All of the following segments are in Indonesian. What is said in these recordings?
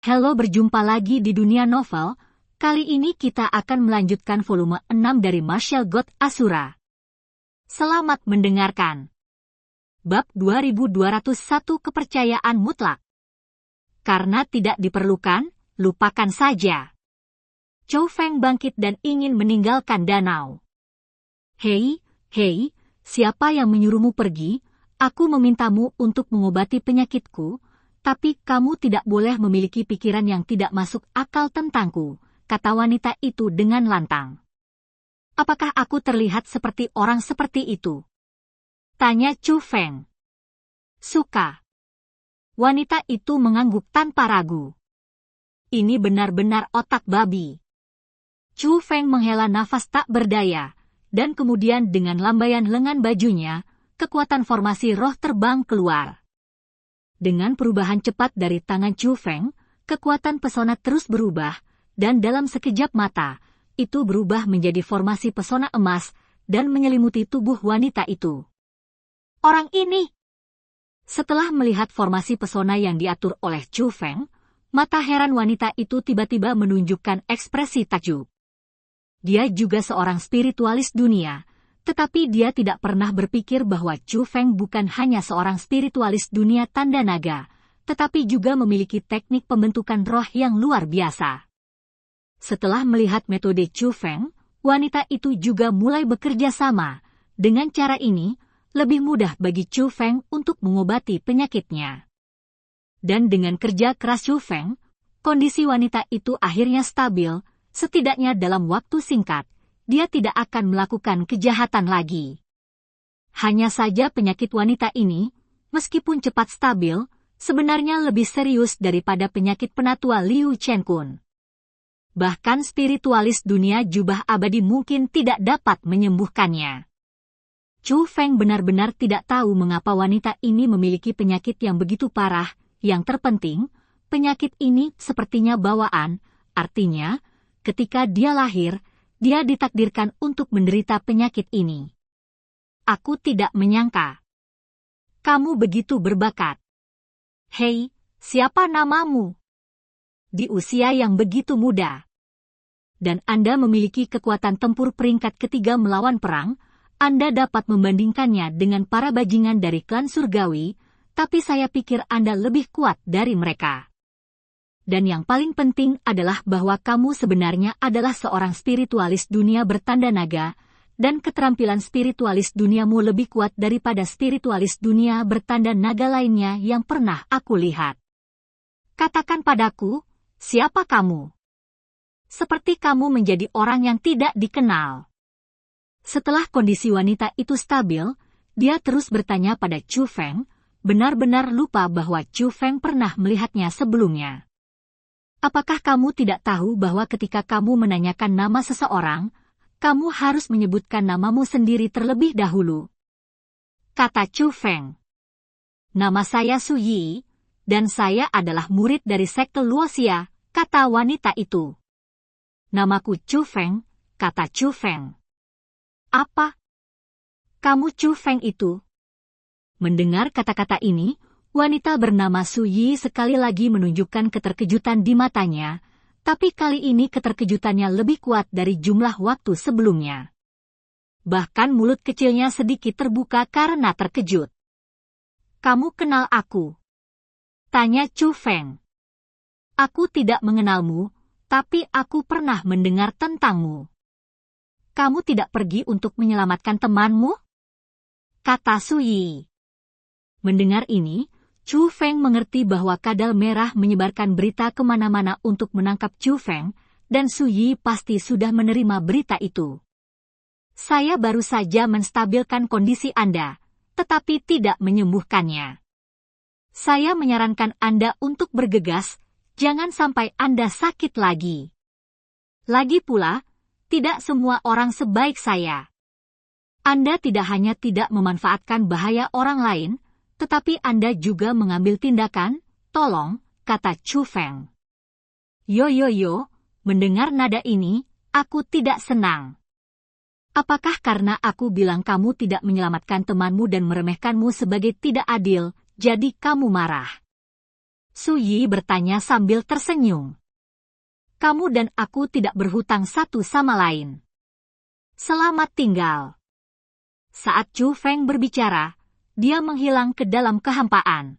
Halo, berjumpa lagi di dunia novel. Kali ini kita akan melanjutkan volume 6 dari Martial God Asura. Selamat mendengarkan. Bab 2201 Kepercayaan Mutlak. Karena tidak diperlukan, lupakan saja. Chou Feng bangkit dan ingin meninggalkan danau. Hei, siapa yang menyuruhmu pergi? Aku memintamu untuk mengobati penyakitku, tapi kamu tidak boleh memiliki pikiran yang tidak masuk akal tentangku, kata wanita itu dengan lantang. Apakah aku terlihat seperti orang seperti itu? Tanya Chou Feng. Suka. Wanita itu mengangguk tanpa ragu. Ini benar-benar otak babi. Chou Feng menghela nafas tak berdaya, dan kemudian dengan lambaian lengan bajunya, kekuatan formasi roh terbang keluar. Dengan perubahan cepat dari tangan Chou Feng, kekuatan pesona terus berubah, dan dalam sekejap mata, itu berubah menjadi formasi pesona emas, dan menyelimuti tubuh wanita itu. Orang ini! Setelah melihat formasi pesona yang diatur oleh Chou Feng, mata heran wanita itu tiba-tiba menunjukkan ekspresi takjub. Dia juga seorang spiritualis dunia, tetapi dia tidak pernah berpikir bahwa Chou Feng bukan hanya seorang spiritualis dunia tanda naga, tetapi juga memiliki teknik pembentukan roh yang luar biasa. Setelah melihat metode Chou Feng, wanita itu juga mulai bekerja sama. Dengan cara ini, lebih mudah bagi Chou Feng untuk mengobati penyakitnya. Dan dengan kerja keras Chou Feng, kondisi wanita itu akhirnya stabil, setidaknya dalam waktu singkat. Dia tidak akan melakukan kejahatan lagi. Hanya saja penyakit wanita ini, meskipun cepat stabil, sebenarnya lebih serius daripada penyakit penatua Liu Chenkun. Bahkan spiritualis dunia jubah abadi mungkin tidak dapat menyembuhkannya. Chou Feng benar-benar tidak tahu mengapa wanita ini memiliki penyakit yang begitu parah. Yang terpenting, penyakit ini sepertinya bawaan, artinya, ketika dia lahir, dia ditakdirkan untuk menderita penyakit ini. Aku tidak menyangka. Kamu begitu berbakat. Hei, siapa namamu? Di usia yang begitu muda. Dan Anda memiliki kekuatan tempur peringkat ketiga melawan perang, Anda dapat membandingkannya dengan para bajingan dari klan surgawi, tapi saya pikir Anda lebih kuat dari mereka. Dan yang paling penting adalah bahwa kamu sebenarnya adalah seorang spiritualis dunia bertanda naga, dan keterampilan spiritualis duniamu lebih kuat daripada spiritualis dunia bertanda naga lainnya yang pernah aku lihat. Katakan padaku, siapa kamu? Seperti kamu menjadi orang yang tidak dikenal. Setelah kondisi wanita itu stabil, dia terus bertanya pada Chou Feng, benar-benar lupa bahwa Chou Feng pernah melihatnya sebelumnya. Apakah kamu tidak tahu bahwa ketika kamu menanyakan nama seseorang, kamu harus menyebutkan namamu sendiri terlebih dahulu? Kata Chou Feng. Nama saya Su Yi, dan saya adalah murid dari sekte Luoxia, kata wanita itu. Namaku Chou Feng, kata Chou Feng. Apa? Kamu Chou Feng itu? Mendengar kata-kata ini, wanita bernama Su Yi sekali lagi menunjukkan keterkejutan di matanya, tapi kali ini keterkejutannya lebih kuat dari jumlah waktu sebelumnya. Bahkan mulut kecilnya sedikit terbuka karena terkejut. Kamu kenal aku? Tanya Chou Feng. Aku tidak mengenalmu, tapi aku pernah mendengar tentangmu. Kamu tidak pergi untuk menyelamatkan temanmu? Kata Su Yi. Mendengar ini, Chou Feng mengerti bahwa kadal merah menyebarkan berita kemana-mana untuk menangkap Chou Feng, dan Su Yi pasti sudah menerima berita itu. Saya baru saja menstabilkan kondisi Anda, tetapi tidak menyembuhkannya. Saya menyarankan Anda untuk bergegas, jangan sampai Anda sakit lagi. Lagi pula, tidak semua orang sebaik saya. Anda tidak hanya tidak memanfaatkan bahaya orang lain, tetapi Anda juga mengambil tindakan, tolong, kata Chou Feng. Yo, mendengar nada ini, aku tidak senang. Apakah karena aku bilang kamu tidak menyelamatkan temanmu dan meremehkanmu sebagai tidak adil, jadi kamu marah? Su Yi bertanya sambil tersenyum. Kamu dan aku tidak berhutang satu sama lain. Selamat tinggal. Saat Chu Feng berbicara, dia menghilang ke dalam kehampaan.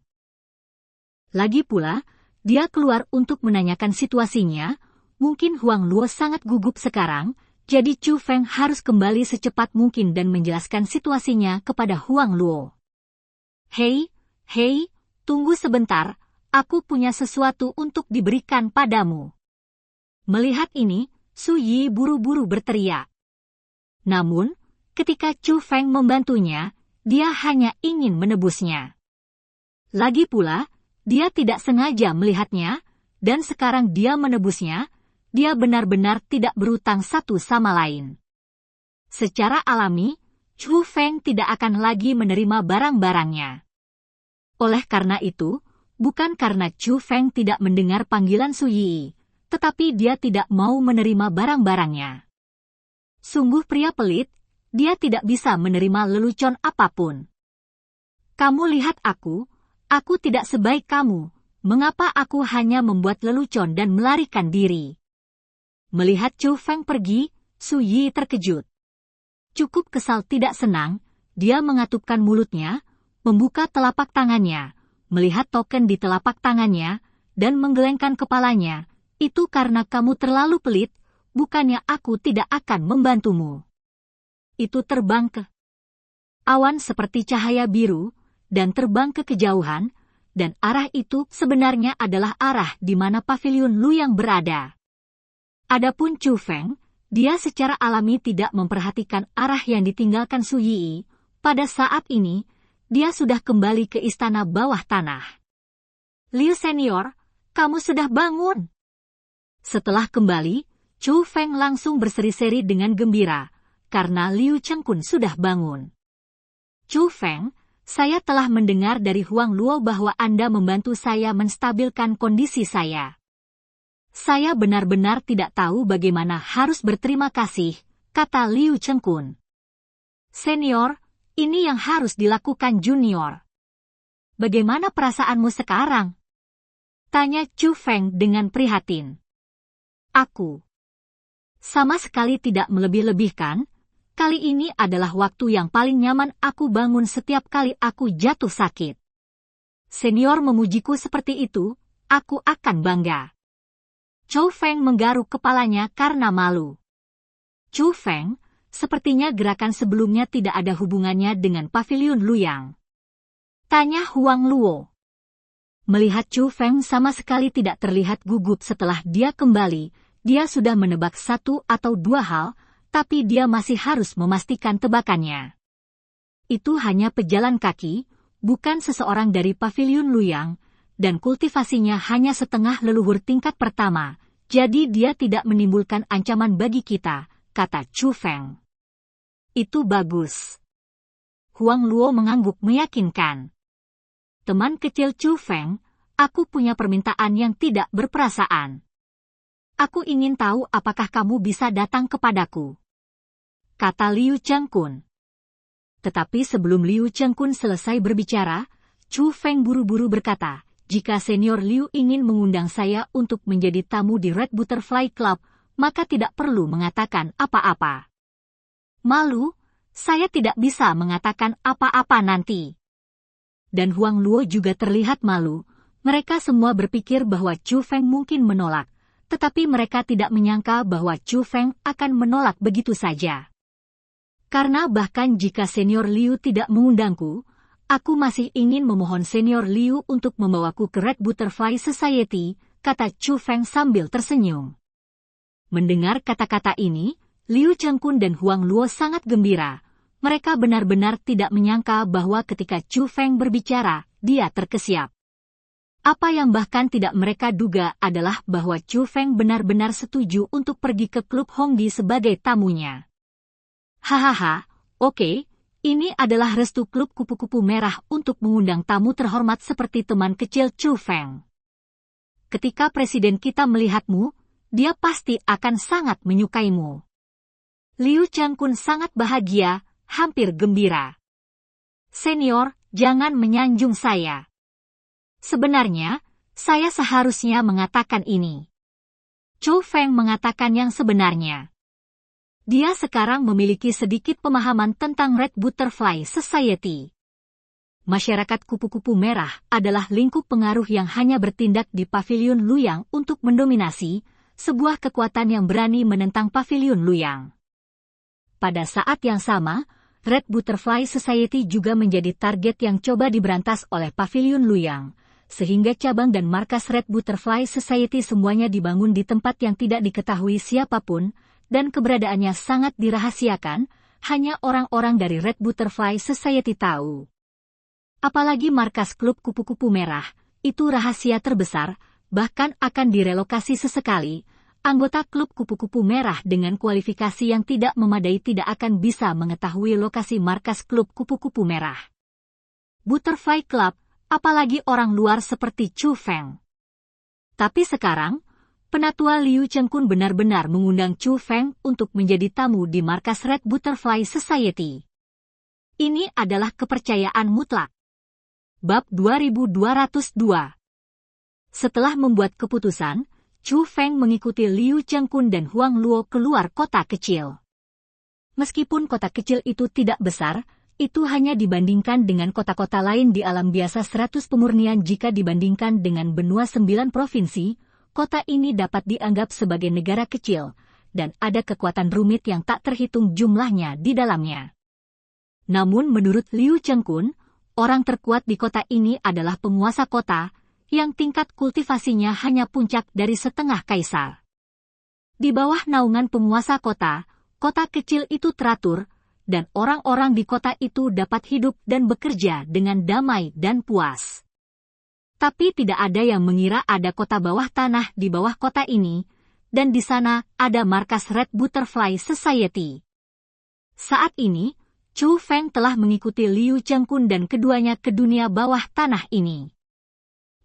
Lagi pula, dia keluar untuk menanyakan situasinya. Mungkin Huang Luo sangat gugup sekarang, jadi Chu Feng harus kembali secepat mungkin dan menjelaskan situasinya kepada Huang Luo. Hei, tunggu sebentar, aku punya sesuatu untuk diberikan padamu. Melihat ini, Su Yi buru-buru berteriak. Namun, ketika Chu Feng membantunya, dia hanya ingin menebusnya. Lagi pula, dia tidak sengaja melihatnya, dan sekarang dia menebusnya. Dia benar-benar tidak berutang satu sama lain. Secara alami, Chu Feng tidak akan lagi menerima barang-barangnya. Oleh karena itu, bukan karena Chu Feng tidak mendengar panggilan Su Yi, tetapi dia tidak mau menerima barang-barangnya. Sungguh pria pelit, dia tidak bisa menerima lelucon apapun. Kamu lihat aku tidak sebaik kamu, mengapa aku hanya membuat lelucon dan melarikan diri? Melihat Chu Feng pergi, Su Yi terkejut. Cukup kesal tidak senang, dia mengatupkan mulutnya, membuka telapak tangannya, melihat token di telapak tangannya, dan menggelengkan kepalanya. Itu karena kamu terlalu pelit, bukannya aku tidak akan membantumu. Itu terbang ke awan seperti cahaya biru, dan terbang ke kejauhan, dan arah itu sebenarnya adalah arah di mana pavilion Luyang berada. Adapun Chu Feng, dia secara alami tidak memperhatikan arah yang ditinggalkan Su Yi. Pada saat ini, dia sudah kembali ke istana bawah tanah. Liu Senior, kamu sudah bangun. Setelah kembali, Chu Feng langsung berseri-seri dengan gembira, karena Liu Chengkun sudah bangun. Chu Feng, saya telah mendengar dari Huang Luo bahwa Anda membantu saya menstabilkan kondisi saya. Saya benar-benar tidak tahu bagaimana harus berterima kasih, kata Liu Chengkun. Senior, ini yang harus dilakukan junior. Bagaimana perasaanmu sekarang? Tanya Chu Feng dengan prihatin. Aku sama sekali tidak melebih-lebihkan. Kali ini adalah waktu yang paling nyaman aku bangun setiap kali aku jatuh sakit. Senior memujiku seperti itu, aku akan bangga. Chu Feng menggaruk kepalanya karena malu. Chu Feng, sepertinya gerakan sebelumnya tidak ada hubungannya dengan pavilion Luyang. Tanya Huang Luo. Melihat Chu Feng sama sekali tidak terlihat gugup setelah dia kembali, dia sudah menebak satu atau dua hal, tapi dia masih harus memastikan tebakannya. Itu hanya pejalan kaki, bukan seseorang dari pavilion Luyang, dan kultivasinya hanya setengah leluhur tingkat pertama, jadi dia tidak menimbulkan ancaman bagi kita, kata Chu Feng. Itu bagus. Huang Luo mengangguk meyakinkan. Teman kecil Chu Feng, aku punya permintaan yang tidak berperasaan. Aku ingin tahu apakah kamu bisa datang kepadaku, kata Liu Chengkun. Tetapi sebelum Liu Chengkun selesai berbicara, Chu Feng buru-buru berkata, jika Senior Liu ingin mengundang saya untuk menjadi tamu di Red Butterfly Club, maka tidak perlu mengatakan apa-apa. Malu, saya tidak bisa mengatakan apa-apa nanti. Dan Huang Luo juga terlihat malu. Mereka semua berpikir bahwa Chu Feng mungkin menolak, tetapi mereka tidak menyangka bahwa Chu Feng akan menolak begitu saja. Karena bahkan jika Senior Liu tidak mengundangku, aku masih ingin memohon Senior Liu untuk membawaku ke Red Butterfly Society, kata Chu Feng sambil tersenyum. Mendengar kata-kata ini, Liu Chengkun dan Huang Luo sangat gembira. Mereka benar-benar tidak menyangka bahwa ketika Chu Feng berbicara, dia terkesiap. Apa yang bahkan tidak mereka duga adalah bahwa Chu Feng benar-benar setuju untuk pergi ke klub Hongdi sebagai tamunya. Hahaha, oke, ini adalah restu klub kupu-kupu merah untuk mengundang tamu terhormat seperti teman kecil Chu Feng. Ketika presiden kita melihatmu, dia pasti akan sangat menyukaimu. Liu Chengkun sangat bahagia, hampir gembira. Senior, jangan menyanjung saya. Sebenarnya, Saya seharusnya mengatakan ini. Chou Feng mengatakan yang sebenarnya. Dia sekarang memiliki sedikit pemahaman tentang Red Butterfly Society. Masyarakat kupu-kupu merah adalah lingkup pengaruh yang hanya bertindak di Paviliun Luyang untuk mendominasi, sebuah kekuatan yang berani menentang Paviliun Luyang. Pada saat yang sama, Red Butterfly Society juga menjadi target yang coba diberantas oleh Paviliun Luyang, sehingga cabang dan markas Red Butterfly Society semuanya dibangun di tempat yang tidak diketahui siapapun, dan keberadaannya sangat dirahasiakan, hanya orang-orang dari Red Butterfly Society tahu. Apalagi markas klub kupu-kupu merah, itu rahasia terbesar, bahkan akan direlokasi sesekali. Anggota klub kupu-kupu merah dengan kualifikasi yang tidak memadai tidak akan bisa mengetahui lokasi markas klub kupu-kupu merah. Butterfly Club, apalagi orang luar seperti Chou Feng. Tapi sekarang, Penatua Liu Chengkun benar-benar mengundang Chou Feng untuk menjadi tamu di markas Red Butterfly Society. Ini adalah kepercayaan mutlak. Bab 2202. Setelah membuat keputusan, Chou Feng mengikuti Liu Chengkun dan Huang Luo keluar kota kecil. Meskipun kota kecil itu tidak besar, itu hanya dibandingkan dengan kota-kota lain di alam biasa 100 pemurnian jika dibandingkan dengan benua 9 provinsi, kota ini dapat dianggap sebagai negara kecil, dan ada kekuatan rumit yang tak terhitung jumlahnya di dalamnya. Namun menurut Liu Chengkun, orang terkuat di kota ini adalah penguasa kota, yang tingkat kultivasinya hanya puncak dari setengah kaisar. Di bawah naungan penguasa kota, kota kecil itu teratur, dan orang-orang di kota itu dapat hidup dan bekerja dengan damai dan puas. Tapi tidak ada yang mengira ada kota bawah tanah di bawah kota ini, dan di sana ada markas Red Butterfly Society. Saat ini, Chou Feng telah mengikuti Liu Chengkun dan keduanya ke dunia bawah tanah ini.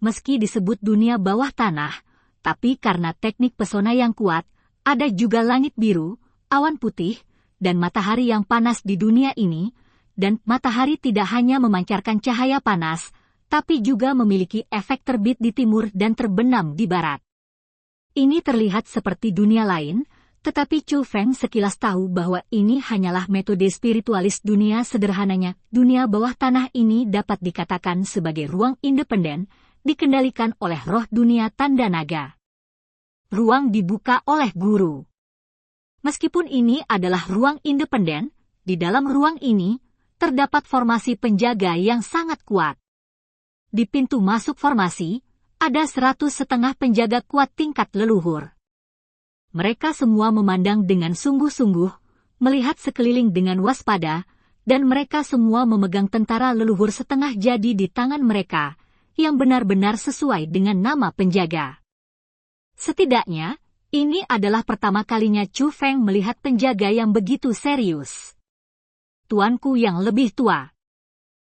Meski disebut dunia bawah tanah, tapi karena teknik pesona yang kuat, ada juga langit biru, awan putih, dan matahari yang panas di dunia ini, dan matahari tidak hanya memancarkan cahaya panas, tapi juga memiliki efek terbit di timur dan terbenam di barat. Ini terlihat seperti dunia lain, tetapi Chou Feng sekilas tahu bahwa ini hanyalah metode spiritualis dunia sederhananya. Dunia bawah tanah ini dapat dikatakan sebagai ruang independen, dikendalikan oleh roh dunia tanda naga. Ruang dibuka oleh guru. Meskipun ini adalah ruang independen, di dalam ruang ini, terdapat formasi penjaga yang sangat kuat. Di pintu masuk formasi, ada 100 setengah penjaga kuat tingkat leluhur. Mereka semua memandang dengan sungguh-sungguh, melihat sekeliling dengan waspada, dan mereka semua memegang tentara leluhur setengah jadi di tangan mereka, yang benar-benar sesuai dengan nama penjaga. Setidaknya, ini adalah pertama kalinya Chou Feng melihat penjaga yang begitu serius. Tuanku yang lebih tua.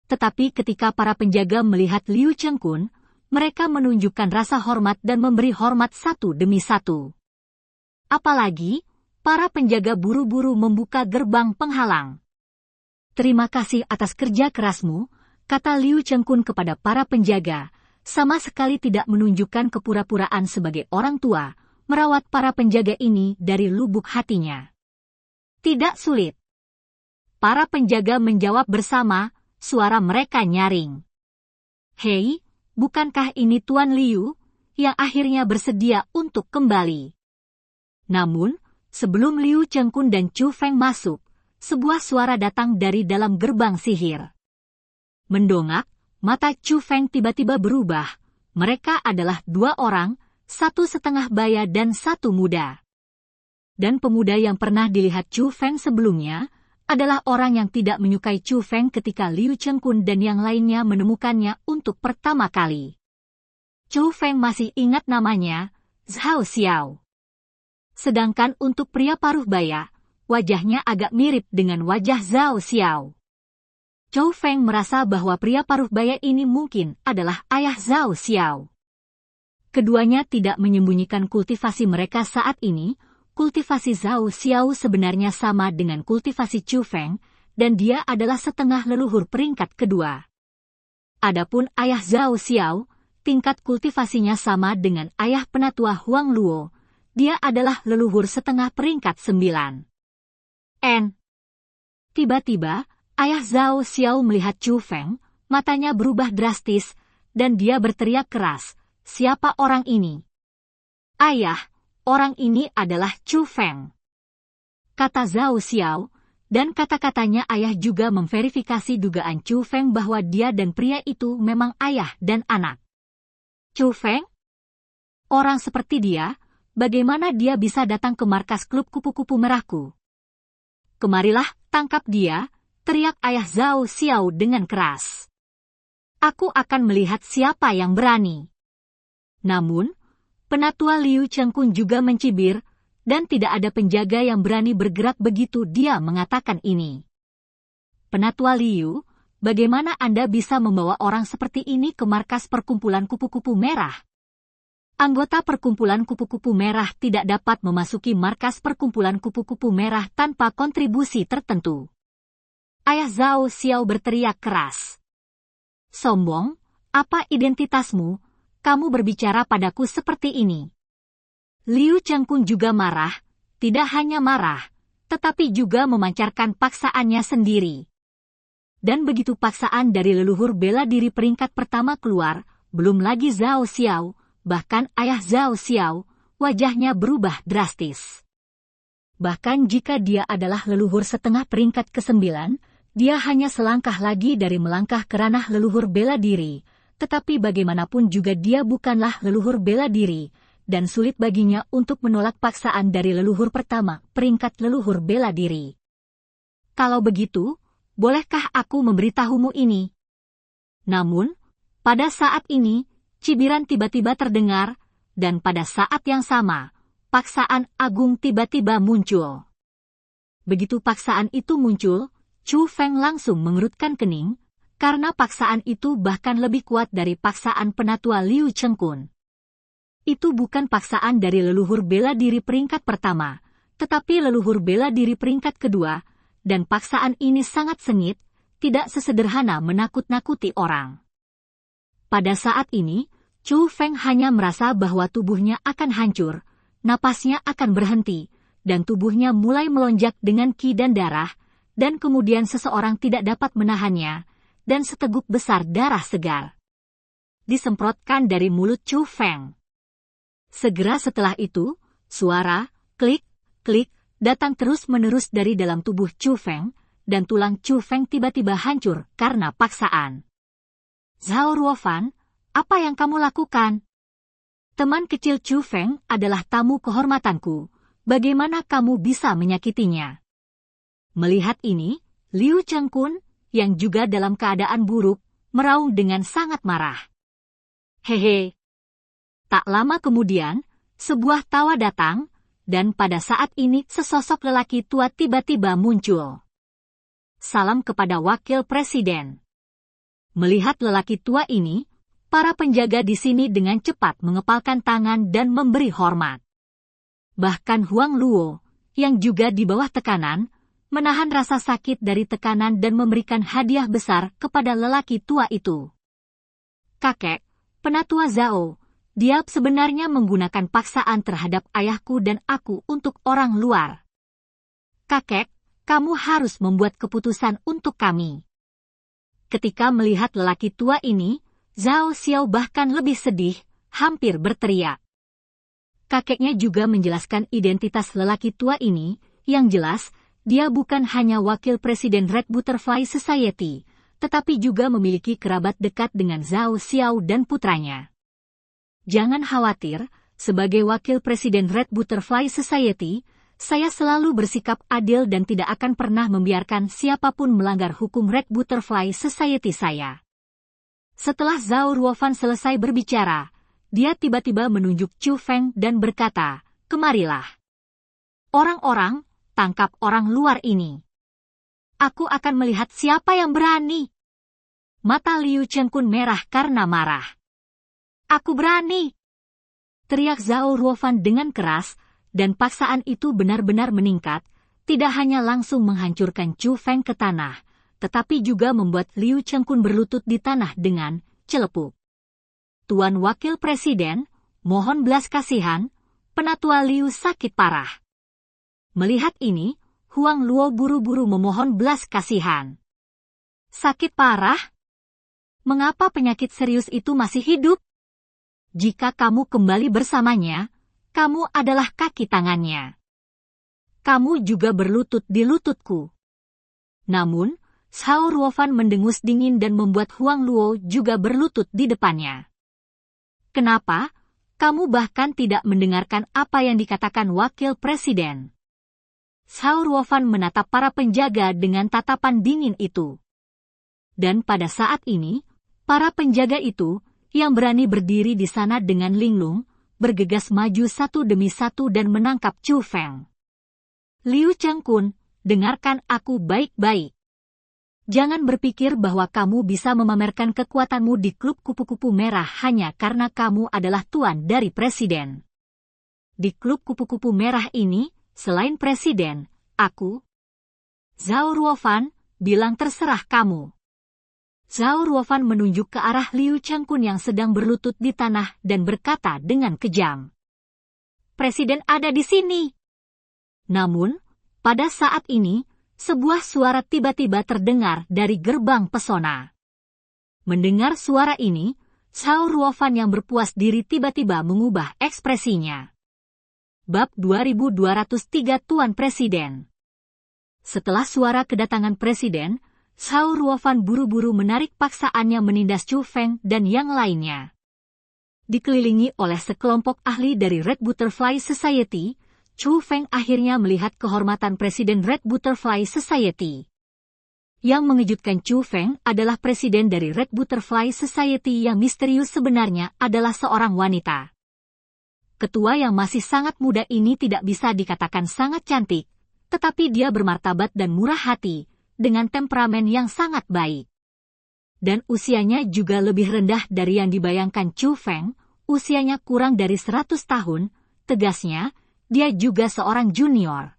Tetapi ketika para penjaga melihat Liu Chengkun, mereka menunjukkan rasa hormat dan memberi hormat satu demi satu. Apalagi, para penjaga buru-buru membuka gerbang penghalang. Terima kasih atas kerja kerasmu, kata Liu Chengkun kepada para penjaga, sama sekali tidak menunjukkan kepura-puraan sebagai orang tua, merawat para penjaga ini dari lubuk hatinya. Tidak sulit. Para penjaga menjawab bersama, suara mereka nyaring. Hei, bukankah ini Tuan Liu, yang akhirnya bersedia untuk kembali? Namun, sebelum Liu Chengkun dan Chou Feng masuk, sebuah suara datang dari dalam gerbang sihir. Mendongak, mata Chou Feng tiba-tiba berubah. Mereka adalah 2 orang, 1,5 baya dan 1 muda. Dan pemuda yang pernah dilihat Chou Feng sebelumnya, adalah orang yang tidak menyukai Chou Feng ketika Liu Chengkun dan yang lainnya menemukannya untuk pertama kali. Chou Feng masih ingat namanya, Zhao Xiao. Sedangkan untuk pria paruh baya, wajahnya agak mirip dengan wajah Zhao Xiao. Chou Feng merasa bahwa pria paruh baya ini mungkin adalah ayah Zhao Xiao. Keduanya tidak menyembunyikan kultivasi mereka saat ini. Kultivasi Zhao Xiao sebenarnya sama dengan kultivasi Chou Feng, dan dia adalah setengah leluhur peringkat kedua. Adapun ayah Zhao Xiao, tingkat kultivasinya sama dengan ayah penatua Huang Luo. Dia adalah leluhur setengah peringkat 9. Tiba-tiba, ayah Zhao Xiao melihat Chu Feng, matanya berubah drastis, dan dia berteriak keras, "Siapa orang ini?" "Ayah, orang ini adalah Chu Feng," kata Zhao Xiao, dan kata-katanya ayah juga memverifikasi dugaan Chu Feng bahwa dia dan pria itu memang ayah dan anak. Chu Feng? Orang seperti dia, bagaimana dia bisa datang ke markas klub kupu-kupu merahku? "Kemarilah, tangkap dia," teriak ayah Zhao Xiao dengan keras. "Aku akan melihat siapa yang berani." Namun, penatua Liu Chengkun juga mencibir, dan tidak ada penjaga yang berani bergerak begitu dia mengatakan ini. "Penatua Liu, bagaimana Anda bisa membawa orang seperti ini ke markas perkumpulan kupu-kupu merah?" Anggota perkumpulan kupu-kupu merah tidak dapat memasuki markas perkumpulan kupu-kupu merah tanpa kontribusi tertentu. Ayah Zhao Xiao berteriak keras. "Sombong, apa identitasmu? Kamu berbicara padaku seperti ini." Liu Chengkun juga marah, tidak hanya marah, tetapi juga memancarkan paksaannya sendiri. Dan begitu paksaan dari leluhur bela diri peringkat pertama keluar, belum lagi Zhao Xiao, bahkan ayah Zhao Xiao, wajahnya berubah drastis. Bahkan jika dia adalah leluhur setengah peringkat ke-9, dia hanya selangkah lagi dari melangkah ke ranah leluhur bela diri, tetapi bagaimanapun juga dia bukanlah leluhur bela diri, dan sulit baginya untuk menolak paksaan dari leluhur pertama, peringkat leluhur bela diri. "Kalau begitu, bolehkah aku memberitahumu ini?" Namun, pada saat ini, cibiran tiba-tiba terdengar, dan pada saat yang sama, paksaan agung tiba-tiba muncul. Begitu paksaan itu muncul, Chu Feng langsung mengerutkan kening, karena paksaan itu bahkan lebih kuat dari paksaan penatua Liu Chengkun. Itu bukan paksaan dari leluhur bela diri peringkat pertama, tetapi leluhur bela diri peringkat kedua, dan paksaan ini sangat sengit, tidak sesederhana menakut-nakuti orang. Pada saat ini, Chu Feng hanya merasa bahwa tubuhnya akan hancur, napasnya akan berhenti, dan tubuhnya mulai melonjak dengan ki dan darah, dan kemudian seseorang tidak dapat menahannya, dan seteguk besar darah segar disemprotkan dari mulut Chu Feng. Segera setelah itu, suara klik, klik, datang terus-menerus dari dalam tubuh Chu Feng, dan tulang Chu Feng tiba-tiba hancur karena paksaan. "Zhao Ruofan, apa yang kamu lakukan?" "Teman kecil Chu Feng adalah tamu kehormatanku. Bagaimana kamu bisa menyakitinya?" Melihat ini, Liu Chengkun, yang juga dalam keadaan buruk, meraung dengan sangat marah. "Hehe." Tak lama kemudian, sebuah tawa datang, dan pada saat ini sesosok lelaki tua tiba-tiba muncul. "Salam kepada Wakil Presiden." Melihat lelaki tua ini, para penjaga di sini dengan cepat mengepalkan tangan dan memberi hormat. Bahkan Huang Luo, yang juga di bawah tekanan, menahan rasa sakit dari tekanan dan memberikan hadiah besar kepada lelaki tua itu. "Kakek, penatua Zhao, dia sebenarnya menggunakan paksaan terhadap ayahku dan aku untuk orang luar. Kakek, kamu harus membuat keputusan untuk kami." Ketika melihat lelaki tua ini, Zhao Xiao bahkan lebih sedih, hampir berteriak. Kakeknya juga menjelaskan identitas lelaki tua ini, yang jelas, dia bukan hanya wakil presiden Red Butterfly Society, tetapi juga memiliki kerabat dekat dengan Zhao Xiao dan putranya. "Jangan khawatir, sebagai wakil presiden Red Butterfly Society, saya selalu bersikap adil dan tidak akan pernah membiarkan siapapun melanggar hukum Red Butterfly Society saya." Setelah Zhao Ruofan selesai berbicara, dia tiba-tiba menunjuk Chu Feng dan berkata, "Kemarilah. Orang-orang, tangkap orang luar ini. Aku akan melihat siapa yang berani." Mata Liu Chengkun merah karena marah. "Aku berani!" teriak Zhao Ruofan dengan keras, dan paksaan itu benar-benar meningkat, tidak hanya langsung menghancurkan Chu Feng ke tanah, tetapi juga membuat Liu Chengkun berlutut di tanah dengan celepuk. Tuan Wakil Presiden, mohon belas kasihan, Penatua Liu sakit parah. Melihat ini, Huang Luo buru-buru memohon belas kasihan. Sakit parah? Mengapa penyakit serius itu masih hidup? Jika kamu kembali bersamanya, kamu adalah kaki tangannya. Kamu juga berlutut di lututku. Namun, Zhao Ruofan mendengus dingin dan membuat Huang Luo juga berlutut di depannya. Kenapa? Kamu bahkan tidak mendengarkan apa yang dikatakan Wakil Presiden. Zhao Ruofan menatap para penjaga dengan tatapan dingin itu. Dan pada saat ini, para penjaga itu, yang berani berdiri di sana dengan linglung, bergegas maju satu demi satu dan menangkap Chu Feng. Liu Chengkun, dengarkan aku baik-baik. Jangan berpikir bahwa kamu bisa memamerkan kekuatanmu di klub kupu-kupu merah hanya karena kamu adalah tuan dari presiden. Di klub kupu-kupu merah ini, selain presiden, aku, Zhao Ruofan, bilang terserah kamu. Zhao Ruofan menunjuk ke arah Liu Chengkun yang sedang berlutut di tanah dan berkata dengan kejam. Presiden ada di sini. Namun, pada saat ini, sebuah suara tiba-tiba terdengar dari gerbang pesona. Mendengar suara ini, Zhao Ruofan yang berpuas diri tiba-tiba mengubah ekspresinya. Bab 2203 Tuan Presiden. Setelah suara kedatangan Presiden, Zhao Ruofan buru-buru menarik paksaannya menindas Chu Feng dan yang lainnya. Dikelilingi oleh sekelompok ahli dari Red Butterfly Society, Chu Feng akhirnya melihat kehormatan Presiden Red Butterfly Society. Yang mengejutkan Chu Feng adalah presiden dari Red Butterfly Society yang misterius sebenarnya adalah seorang wanita. Ketua yang masih sangat muda ini tidak bisa dikatakan sangat cantik, tetapi dia bermartabat dan murah hati, dengan temperamen yang sangat baik. Dan usianya juga lebih rendah dari yang dibayangkan Chu Feng, usianya kurang dari 100 tahun, tegasnya, dia juga seorang junior.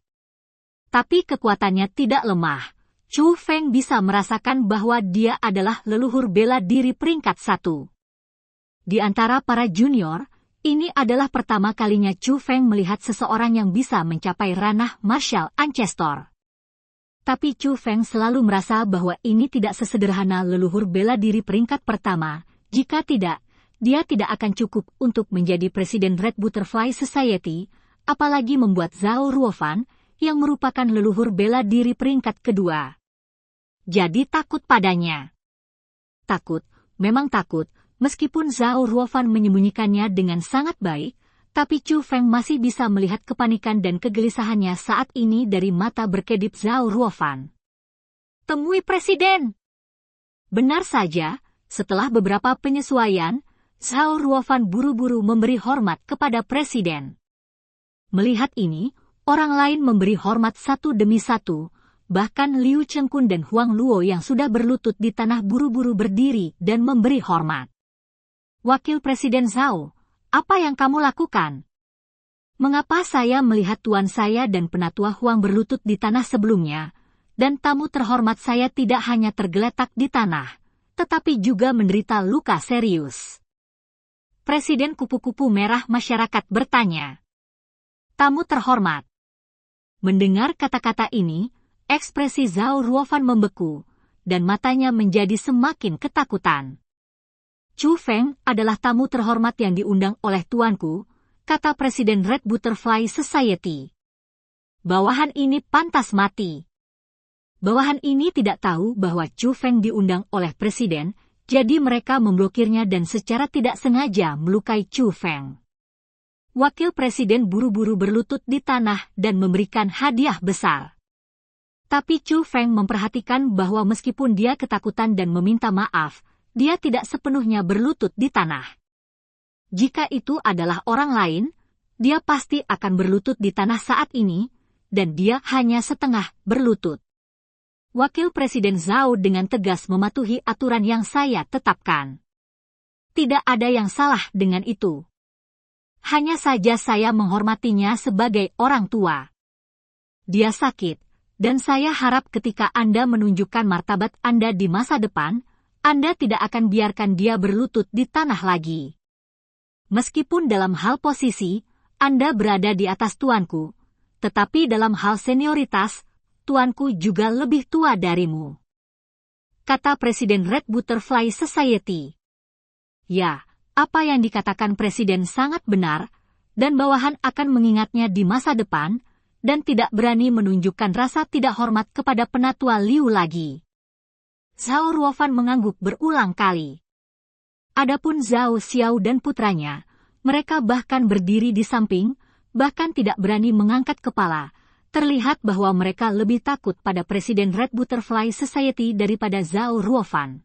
Tapi kekuatannya tidak lemah. Chu Feng bisa merasakan bahwa dia adalah leluhur bela diri peringkat 1. Di antara para junior, ini adalah pertama kalinya Chu Feng melihat seseorang yang bisa mencapai ranah martial ancestor. Tapi Chu Feng selalu merasa bahwa ini tidak sesederhana leluhur bela diri peringkat pertama. Jika tidak, dia tidak akan cukup untuk menjadi presiden Red Butterfly Society, apalagi membuat Zhao Ruofan, yang merupakan leluhur bela diri peringkat kedua. Jadi takut padanya. Takut, memang takut, meskipun Zhao Ruofan menyembunyikannya dengan sangat baik, tapi Chu Feng masih bisa melihat kepanikan dan kegelisahannya saat ini dari mata berkedip Zhao Ruofan. Temui presiden! Benar saja, setelah beberapa penyesuaian, Zhao Ruofan buru-buru memberi hormat kepada presiden. Melihat ini, orang lain memberi hormat satu demi satu, bahkan Liu Chengkun dan Huang Luo yang sudah berlutut di tanah buru-buru berdiri dan memberi hormat. Wakil Presiden Zhao, apa yang kamu lakukan? Mengapa saya melihat tuan saya dan penatua Huang berlutut di tanah sebelumnya, dan tamu terhormat saya tidak hanya tergeletak di tanah, tetapi juga menderita luka serius? Presiden Kupu-Kupu Merah Masyarakat bertanya. Tamu terhormat. Mendengar kata-kata ini, ekspresi Zhao Ruofan membeku, dan matanya menjadi semakin ketakutan. Chu Feng adalah tamu terhormat yang diundang oleh tuanku, kata Presiden Red Butterfly Society. Bawahan ini pantas mati. Bawahan ini tidak tahu bahwa Chu Feng diundang oleh Presiden, jadi mereka memblokirnya dan secara tidak sengaja melukai Chu Feng. Wakil Presiden buru-buru berlutut di tanah dan memberikan hadiah besar. Tapi Chu Feng memperhatikan bahwa meskipun dia ketakutan dan meminta maaf, dia tidak sepenuhnya berlutut di tanah. Jika itu adalah orang lain, dia pasti akan berlutut di tanah saat ini, dan dia hanya setengah berlutut. Wakil Presiden Zhao dengan tegas mematuhi aturan yang saya tetapkan. Tidak ada yang salah dengan itu. Hanya saja saya menghormatinya sebagai orang tua. Dia sakit, dan saya harap ketika Anda menunjukkan martabat Anda di masa depan, Anda tidak akan biarkan dia berlutut di tanah lagi. Meskipun dalam hal posisi, Anda berada di atas tuanku, tetapi dalam hal senioritas, tuanku juga lebih tua darimu. Kata Presiden Red Butterfly Society. Ya, apa yang dikatakan Presiden sangat benar, dan bawahan akan mengingatnya di masa depan, dan tidak berani menunjukkan rasa tidak hormat kepada penatua Liu lagi. Zhao Ruofan mengangguk berulang kali. Adapun Zhao Xiao dan putranya, mereka bahkan berdiri di samping, bahkan tidak berani mengangkat kepala. Terlihat bahwa mereka lebih takut pada Presiden Red Butterfly Society daripada Zhao Ruofan.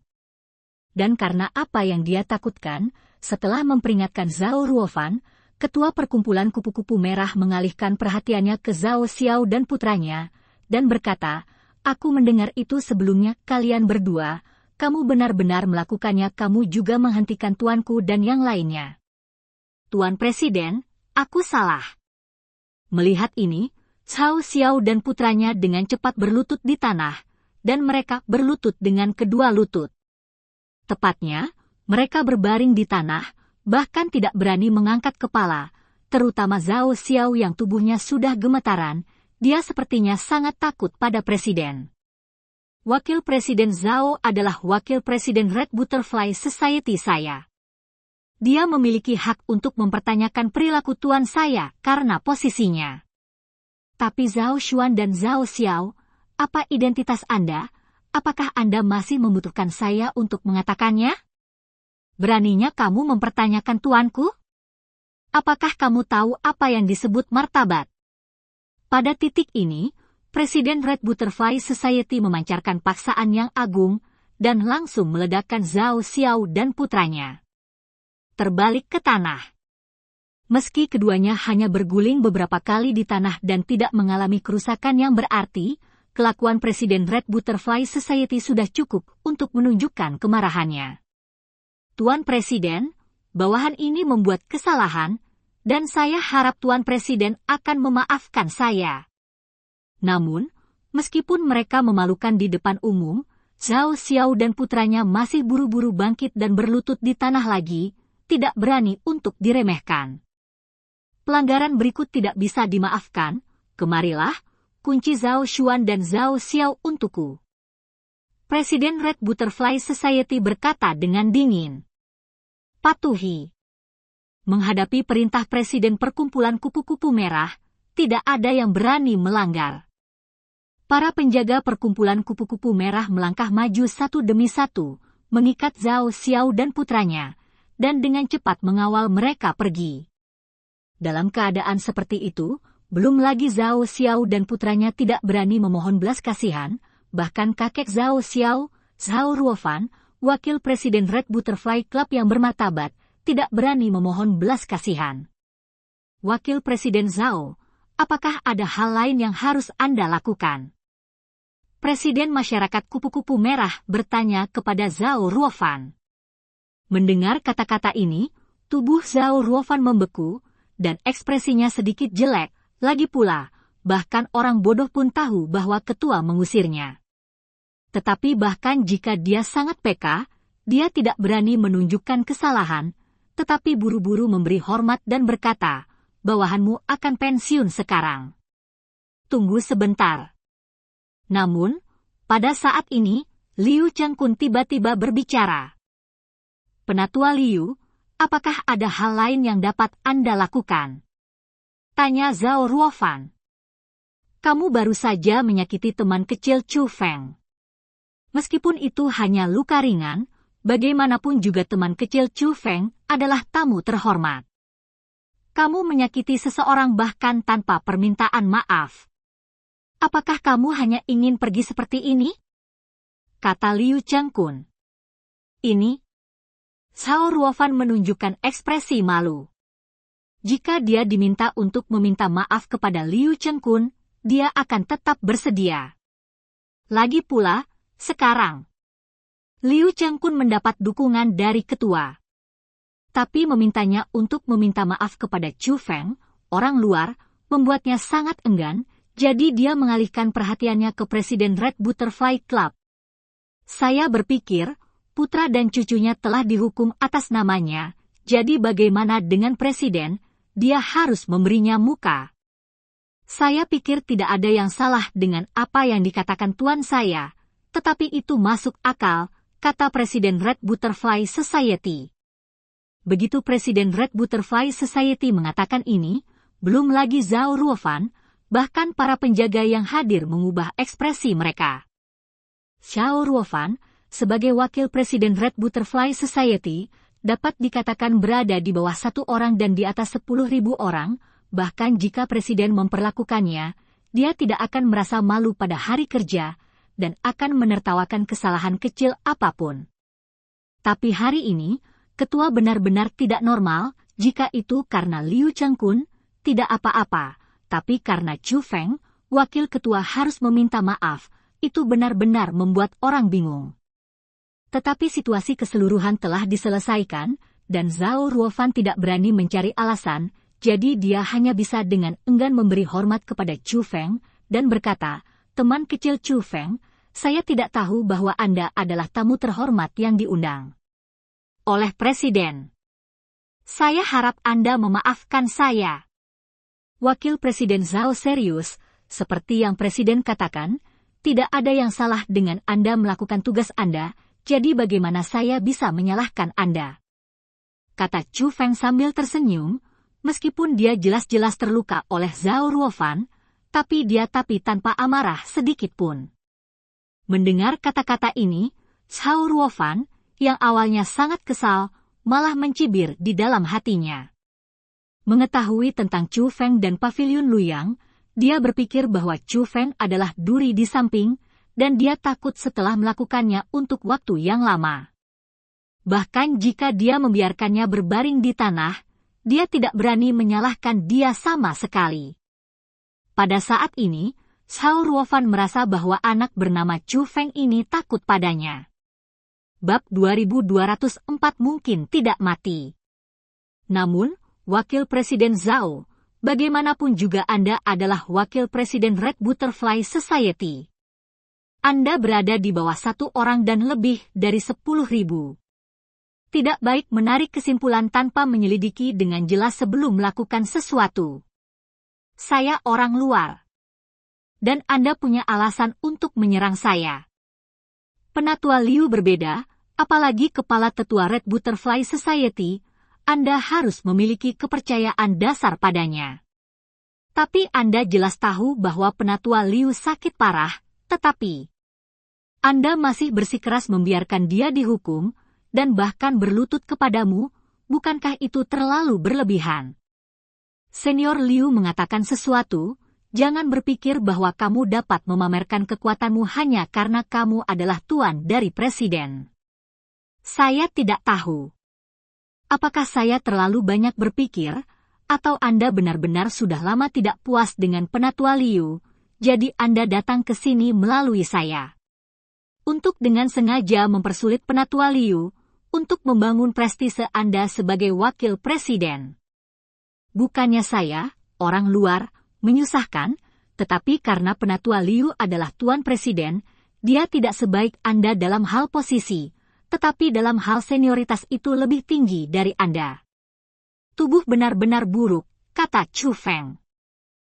Dan karena apa yang dia takutkan, setelah memperingatkan Zhao Ruofan, Ketua Perkumpulan Kupu-Kupu Merah mengalihkan perhatiannya ke Zhao Xiao dan putranya, dan berkata, "Aku mendengar itu sebelumnya, kalian berdua, kamu benar-benar melakukannya, kamu juga menghentikan tuanku dan yang lainnya." "Tuan Presiden, aku salah." Melihat ini, Zhao Xiao dan putranya dengan cepat berlutut di tanah, dan mereka berlutut dengan kedua lutut. Tepatnya, mereka berbaring di tanah, bahkan tidak berani mengangkat kepala, terutama Zhao Xiao yang tubuhnya sudah gemetaran, dia sepertinya sangat takut pada Presiden. Wakil Presiden Zhao adalah Wakil Presiden Red Butterfly Society saya. Dia memiliki hak untuk mempertanyakan perilaku tuan saya karena posisinya. Tapi Zhao Xuan dan Zhao Xiao, apa identitas Anda? Apakah Anda masih membutuhkan saya untuk mengatakannya? Beraninya kamu mempertanyakan tuanku? Apakah kamu tahu apa yang disebut martabat? Pada titik ini, Presiden Red Butterfly Society memancarkan paksaan yang agung dan langsung meledakkan Zhao Xiao dan putranya. Terbalik ke tanah. Meski keduanya hanya berguling beberapa kali di tanah dan tidak mengalami kerusakan yang berarti, kelakuan Presiden Red Butterfly Society sudah cukup untuk menunjukkan kemarahannya. "Tuan Presiden, bawahan ini membuat kesalahan, dan saya harap Tuan Presiden akan memaafkan saya." Namun, meskipun mereka memalukan di depan umum, Zhao Xiao dan putranya masih buru-buru bangkit dan berlutut di tanah lagi, tidak berani untuk diremehkan. Pelanggaran berikut tidak bisa dimaafkan, kemarilah, kunci Zhao Xuan dan Zhao Xiao untukku. Presiden Red Butterfly Society berkata dengan dingin. Patuhi. Menghadapi perintah Presiden Perkumpulan Kupu-Kupu Merah, tidak ada yang berani melanggar. Para penjaga Perkumpulan Kupu-Kupu Merah melangkah maju satu demi satu, mengikat Zhao Xiao dan putranya, dan dengan cepat mengawal mereka pergi. Dalam keadaan seperti itu, belum lagi Zhao Xiao dan putranya tidak berani memohon belas kasihan, bahkan kakek Zhao Xiao, Zhao Ruofan, wakil Presiden Red Butterfly Club yang bermartabat, tidak berani memohon belas kasihan. "Wakil Presiden Zhao, apakah ada hal lain yang harus Anda lakukan?" Presiden Masyarakat Kupu-Kupu Merah bertanya kepada Zhao Ruofan. Mendengar kata-kata ini, tubuh Zhao Ruofan membeku, dan ekspresinya sedikit jelek, lagi pula, bahkan orang bodoh pun tahu bahwa ketua mengusirnya. Tetapi bahkan jika dia sangat peka, dia tidak berani menunjukkan kesalahan, tetapi buru-buru memberi hormat dan berkata, "Bawahanmu akan pensiun sekarang. Tunggu sebentar." Namun, pada saat ini, Liu Chengkun tiba-tiba berbicara. "Penatua Liu, apakah ada hal lain yang dapat Anda lakukan?" tanya Zhao Ruofan. "Kamu baru saja menyakiti teman kecil Chu Feng. Meskipun itu hanya luka ringan, bagaimanapun juga teman kecil Chu Feng adalah tamu terhormat. Kamu menyakiti seseorang bahkan tanpa permintaan maaf. Apakah kamu hanya ingin pergi seperti ini?" kata Liu Chengkun. "Ini." Zhao Ruofan menunjukkan ekspresi malu. Jika dia diminta untuk meminta maaf kepada Liu Chengkun, dia akan tetap bersedia. Lagi pula, sekarang Liu Chengkun mendapat dukungan dari ketua. Tapi memintanya untuk meminta maaf kepada Chu Feng, orang luar, membuatnya sangat enggan, jadi dia mengalihkan perhatiannya ke Presiden Red Butterfly Club. "Saya berpikir, putra dan cucunya telah dihukum atas namanya, Jadi bagaimana dengan presiden? Dia harus memberinya muka. Saya pikir tidak ada yang salah dengan apa yang dikatakan tuan saya, tetapi itu masuk akal, kata Presiden Red Butterfly Society. Begitu Presiden Red Butterfly Society mengatakan ini, belum lagi Zhao Ruofan, bahkan para penjaga yang hadir mengubah ekspresi mereka. Zhao Ruofan, sebagai wakil Presiden Red Butterfly Society, dapat dikatakan berada di bawah 1 orang dan di atas 10.000 orang, bahkan jika Presiden memperlakukannya, dia tidak akan merasa malu pada hari kerja, dan akan menertawakan kesalahan kecil apapun. Tapi hari ini, ketua benar-benar tidak normal, jika itu karena Liu Chengkun, tidak apa-apa, tapi karena Chu Feng, wakil ketua harus meminta maaf, itu benar-benar membuat orang bingung. Tetapi situasi keseluruhan telah diselesaikan, dan Zhao Ruofan tidak berani mencari alasan, jadi dia hanya bisa dengan enggan memberi hormat kepada Chu Feng, dan berkata, "Teman kecil Chu Feng, saya tidak tahu bahwa Anda adalah tamu terhormat yang diundang oleh Presiden. Saya harap Anda memaafkan saya." Wakil Presiden Zhao serius, seperti yang Presiden katakan, "Tidak ada yang salah dengan Anda melakukan tugas Anda, jadi bagaimana saya bisa menyalahkan Anda?" Kata Chu Feng sambil tersenyum, meskipun dia jelas-jelas terluka oleh Zhao Ruofan, tapi tanpa amarah sedikit pun. Mendengar kata-kata ini, Zhao Ruofan, yang awalnya sangat kesal, malah mencibir di dalam hatinya. Mengetahui tentang Chu Feng dan Paviliun Luyang, dia berpikir bahwa Chu Feng adalah duri di samping, dan dia takut setelah melakukannya untuk waktu yang lama. Bahkan jika dia membiarkannya berbaring di tanah, dia tidak berani menyalahkan dia sama sekali. Pada saat ini, Zhao Ruofan merasa bahwa anak bernama Chu Feng ini takut padanya. Bab 2204 mungkin tidak mati. Namun, Wakil Presiden Zhao, bagaimanapun juga Anda adalah Wakil Presiden Red Butterfly Society. Anda berada di bawah 1 orang dan lebih dari 10.000. Tidak baik menarik kesimpulan tanpa menyelidiki dengan jelas sebelum melakukan sesuatu. Saya orang luar. Dan Anda punya alasan untuk menyerang saya. Penatua Liu berbeda, apalagi kepala tetua Red Butterfly Society, Anda harus memiliki kepercayaan dasar padanya. Tapi Anda jelas tahu bahwa Penatua Liu sakit parah, tetapi Anda masih bersikeras membiarkan dia dihukum, dan bahkan berlutut kepadamu, bukankah itu terlalu berlebihan? Senior Liu mengatakan sesuatu, jangan berpikir bahwa kamu dapat memamerkan kekuatanmu hanya karena kamu adalah tuan dari presiden. Saya tidak tahu. Apakah saya terlalu banyak berpikir, atau Anda benar-benar sudah lama tidak puas dengan Penatua Liu, jadi Anda datang ke sini melalui saya. Untuk dengan sengaja mempersulit Penatua Liu, untuk membangun prestise Anda sebagai wakil presiden. Bukannya saya, orang luar, menyusahkan, tetapi karena Penatua Liu adalah tuan presiden, dia tidak sebaik Anda dalam hal posisi, tetapi dalam hal senioritas itu lebih tinggi dari Anda. Tubuh benar-benar buruk, kata Chu Feng.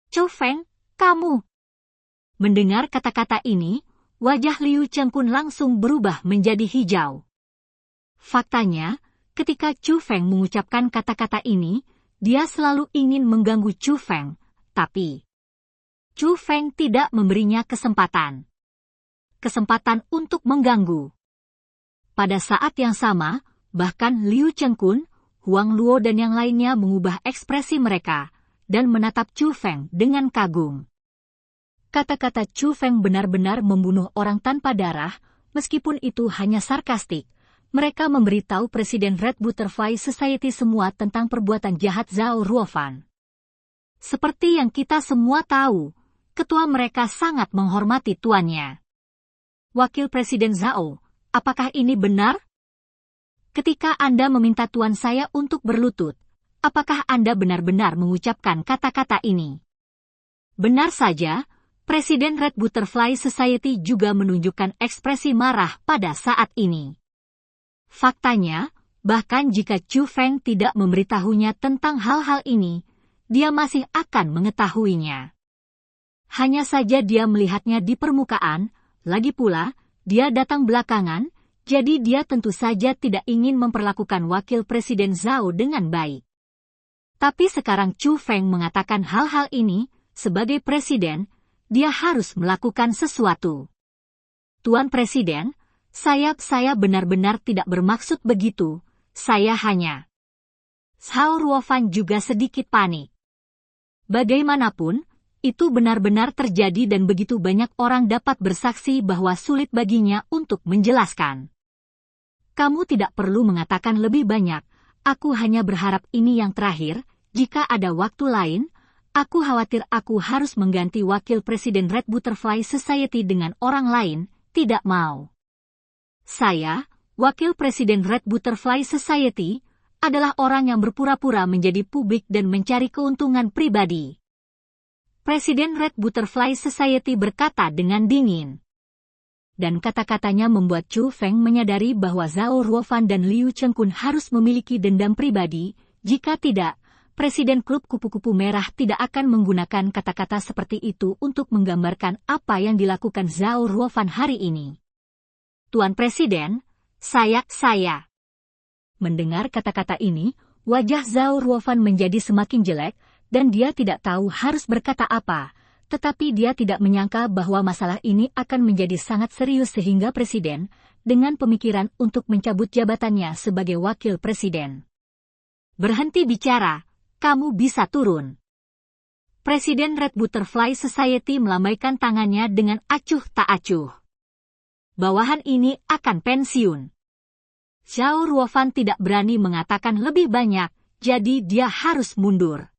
Chu Feng, kamu. Mendengar kata-kata ini, wajah Liu Chengkun langsung berubah menjadi hijau. Faktanya, ketika Chu Feng mengucapkan kata-kata ini, dia selalu ingin mengganggu Chu Feng, tapi Chu Feng tidak memberinya kesempatan. Kesempatan untuk mengganggu. Pada saat yang sama, bahkan Liu Chengkun, Huang Luo dan yang lainnya mengubah ekspresi mereka, dan menatap Chu Feng dengan kagum. Kata-kata Chu Feng benar-benar membunuh orang tanpa darah, meskipun itu hanya sarkastik. Mereka memberitahu Presiden Red Butterfly Society semua tentang perbuatan jahat Zhao Ruofan. Seperti yang kita semua tahu, ketua mereka sangat menghormati tuannya. Wakil Presiden Zhao, apakah ini benar? Ketika Anda meminta tuan saya untuk berlutut, apakah Anda benar-benar mengucapkan kata-kata ini? Benar saja. Presiden Red Butterfly Society juga menunjukkan ekspresi marah pada saat ini. Faktanya, Bahkan jika Chu Feng tidak memberitahunya tentang hal-hal ini, dia masih akan mengetahuinya. Hanya saja dia melihatnya di permukaan, lagi pula, dia datang belakangan, jadi dia tentu saja tidak ingin memperlakukan Wakil Presiden Zhao dengan baik. Tapi sekarang Chu Feng mengatakan hal-hal ini, sebagai presiden, dia harus melakukan sesuatu. Tuan Presiden, saya benar-benar tidak bermaksud begitu. Saya hanya... Zhao Ruofan juga sedikit panik. Bagaimanapun, itu benar-benar terjadi dan begitu banyak orang dapat bersaksi bahwa sulit baginya untuk menjelaskan. Kamu tidak perlu mengatakan lebih banyak, aku hanya berharap ini yang terakhir, jika ada waktu lain, aku khawatir aku harus mengganti Wakil Presiden Red Butterfly Society dengan orang lain, tidak mau. Saya, Wakil Presiden Red Butterfly Society, adalah orang yang berpura-pura menjadi publik dan mencari keuntungan pribadi. Presiden Red Butterfly Society berkata dengan dingin. Dan kata-katanya membuat Chu Feng menyadari bahwa Zhao Ruofan dan Liu Chengkun harus memiliki dendam pribadi, jika tidak, Presiden Klub Kupu-Kupu Merah tidak akan menggunakan kata-kata seperti itu untuk menggambarkan apa yang dilakukan Zhao Ruofan hari ini. Tuan Presiden, saya. Mendengar kata-kata ini, wajah Zhao Ruofan menjadi semakin jelek, dan dia tidak tahu harus berkata apa, tetapi dia tidak menyangka bahwa masalah ini akan menjadi sangat serius sehingga Presiden, dengan pemikiran untuk mencabut jabatannya sebagai Wakil Presiden. Berhenti bicara, kamu bisa turun. Presiden Red Butterfly Society melambaikan tangannya dengan acuh tak acuh. Bawahan ini akan pensiun. Zhao Ruofan tidak berani mengatakan lebih banyak, jadi dia harus mundur.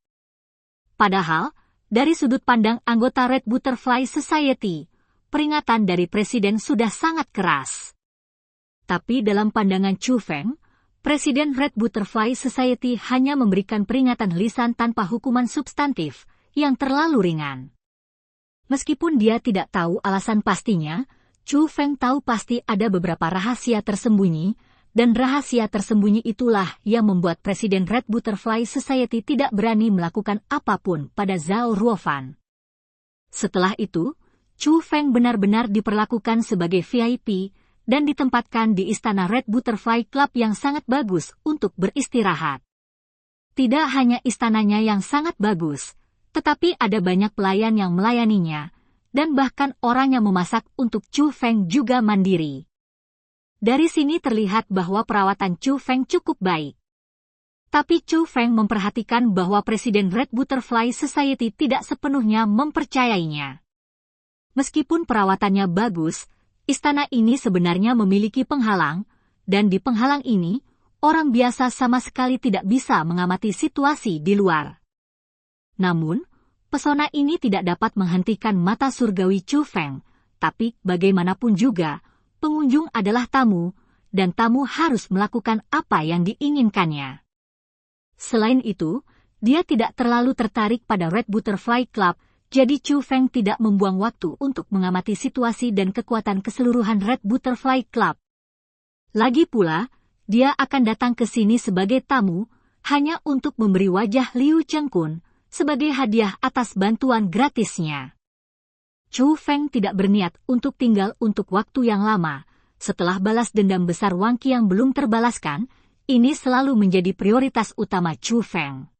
Padahal, dari sudut pandang anggota Red Butterfly Society, peringatan dari Presiden sudah sangat keras. Tapi dalam pandangan Chu Feng, Presiden Red Butterfly Society hanya memberikan peringatan lisan tanpa hukuman substantif, yang terlalu ringan. Meskipun dia tidak tahu alasan pastinya, Chu Feng tahu pasti ada beberapa rahasia tersembunyi, dan rahasia tersembunyi itulah yang membuat Presiden Red Butterfly Society tidak berani melakukan apapun pada Zhao Ruofan. Setelah itu, Chu Feng benar-benar diperlakukan sebagai VIP, dan ditempatkan di istana Red Butterfly Club yang sangat bagus untuk beristirahat. Tidak hanya istananya yang sangat bagus, tetapi ada banyak pelayan yang melayaninya, dan bahkan orang yang memasak untuk Chu Feng juga mandiri. Dari sini terlihat bahwa perawatan Chu Feng cukup baik. Tapi Chu Feng memperhatikan bahwa Presiden Red Butterfly Society tidak sepenuhnya mempercayainya. Meskipun perawatannya bagus, istana ini sebenarnya memiliki penghalang, dan di penghalang ini, orang biasa sama sekali tidak bisa mengamati situasi di luar. Namun, pesona ini tidak dapat menghentikan mata surgawi Chu Feng, tapi bagaimanapun juga, pengunjung adalah tamu, dan tamu harus melakukan apa yang diinginkannya. Selain itu, dia tidak terlalu tertarik pada Red Butterfly Club, jadi Chu Feng tidak membuang waktu untuk mengamati situasi dan kekuatan keseluruhan Red Butterfly Club. Lagi pula, dia akan datang ke sini sebagai tamu, hanya untuk memberi wajah Liu Chengkun, sebagai hadiah atas bantuan gratisnya. Chu Feng tidak berniat untuk tinggal untuk waktu yang lama. Setelah balas dendam besar Wang Qiang belum terbalaskan, ini selalu menjadi prioritas utama Chu Feng.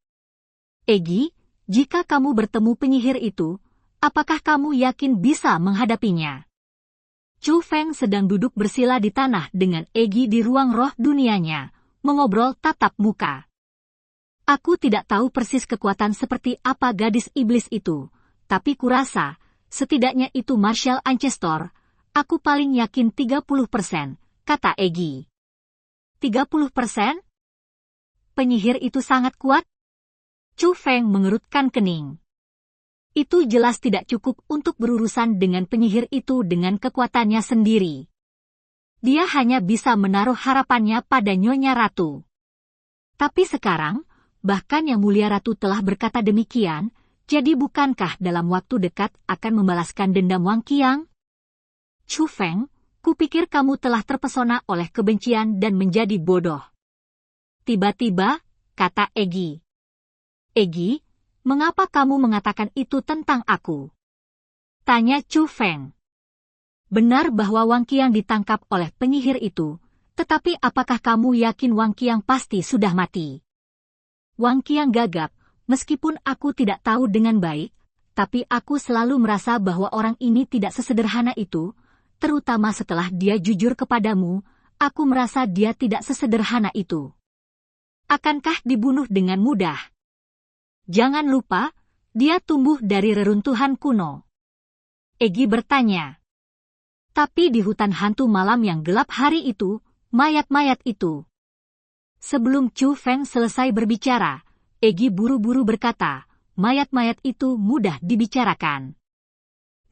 Egi, jika kamu bertemu penyihir itu, apakah kamu yakin bisa menghadapinya? Chu Feng sedang duduk bersila di tanah dengan Egi di ruang roh dunianya, mengobrol tatap muka. Aku tidak tahu persis kekuatan seperti apa gadis iblis itu, tapi kurasa, setidaknya itu Martial Ancestor, aku paling yakin 30%, kata Egi. 30%? Penyihir itu sangat kuat? Chu Feng mengerutkan kening. Itu jelas tidak cukup untuk berurusan dengan penyihir itu dengan kekuatannya sendiri. Dia hanya bisa menaruh harapannya pada Nyonya Ratu. Tapi sekarang, bahkan Yang Mulia Ratu telah berkata demikian, jadi bukankah dalam waktu dekat akan membalaskan dendam Wang Qiang? Chu Feng, kupikir kamu telah terpesona oleh kebencian dan menjadi bodoh. Tiba-tiba, kata Egi. Egi, mengapa kamu mengatakan itu tentang aku? Tanya Chu Feng. Benar bahwa Wang Qiang ditangkap oleh penyihir itu, tetapi apakah kamu yakin Wang Qiang pasti sudah mati? Wang Qiang gagap, meskipun aku tidak tahu dengan baik, tapi aku selalu merasa bahwa orang ini tidak sesederhana itu, terutama setelah dia jujur kepadamu, aku merasa dia tidak sesederhana itu. Akankah dibunuh dengan mudah? Jangan lupa, dia tumbuh dari reruntuhan kuno. Egi bertanya. Tapi di hutan hantu malam yang gelap hari itu, mayat-mayat itu. Sebelum Chu Feng selesai berbicara, Egi buru-buru berkata, mayat-mayat itu mudah dibicarakan.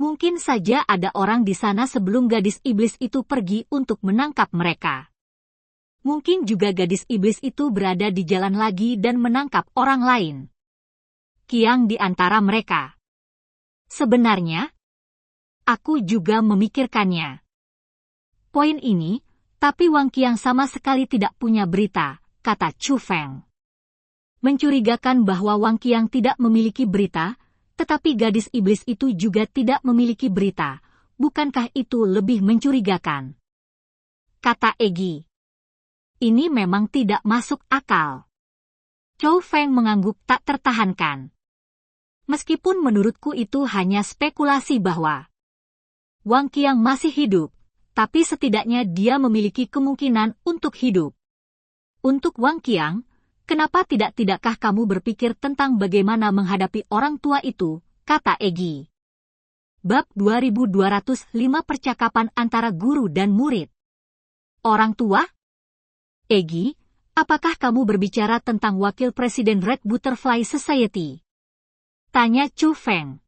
Mungkin saja ada orang di sana sebelum gadis iblis itu pergi untuk menangkap mereka. Mungkin juga gadis iblis itu berada di jalan lagi dan menangkap orang lain. Qiang di antara mereka. Sebenarnya, aku juga memikirkannya. Poin ini, tapi Wang Qiang sama sekali tidak punya berita, kata Chu Feng. Mencurigakan bahwa Wang Qiang tidak memiliki berita, tetapi gadis iblis itu juga tidak memiliki berita. Bukankah itu lebih mencurigakan? Kata Egi. Ini memang tidak masuk akal. Chu Feng mengangguk tak tertahankan. Meskipun menurutku itu hanya spekulasi bahwa Wang Qiang masih hidup, tapi setidaknya dia memiliki kemungkinan untuk hidup. Untuk Wang Qiang, tidakkah kamu berpikir tentang bagaimana menghadapi orang tua itu, kata Egi. Bab 2205 Percakapan antara guru dan murid. Orang tua? Egi, apakah kamu berbicara tentang wakil presiden Red Butterfly Society? Tanya Chu Feng.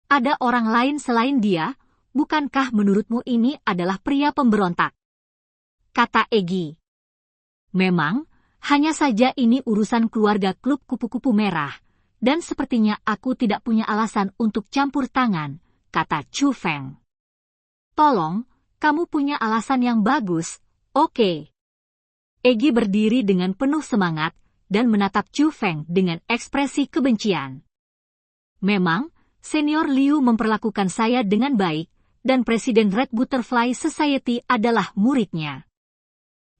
Ada orang lain selain dia, bukankah menurutmu ini adalah pria pemberontak? Kata Egi. Memang, hanya saja ini urusan keluarga klub kupu-kupu merah, dan sepertinya aku tidak punya alasan untuk campur tangan, kata Chu Feng. Tolong, kamu punya alasan yang bagus, oke. Egi berdiri dengan penuh semangat, dan menatap Chu Feng dengan ekspresi kebencian. Memang, Senior Liu memperlakukan saya dengan baik, dan Presiden Red Butterfly Society adalah muridnya.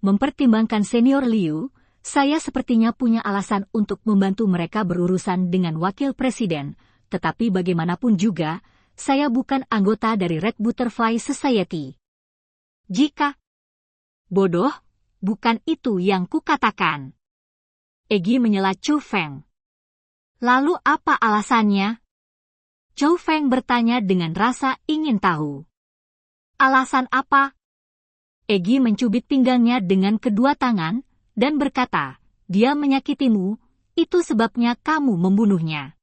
Mempertimbangkan Senior Liu, saya sepertinya punya alasan untuk membantu mereka berurusan dengan wakil presiden, tetapi bagaimanapun juga, saya bukan anggota dari Red Butterfly Society. Jika bodoh, bukan itu yang kukatakan. Egi menyela Chu Feng. Lalu apa alasannya? Chu Feng bertanya dengan rasa ingin tahu. Alasan apa? Egi mencubit pinggangnya dengan kedua tangan, dan berkata, dia menyakitimu, itu sebabnya kamu membunuhnya.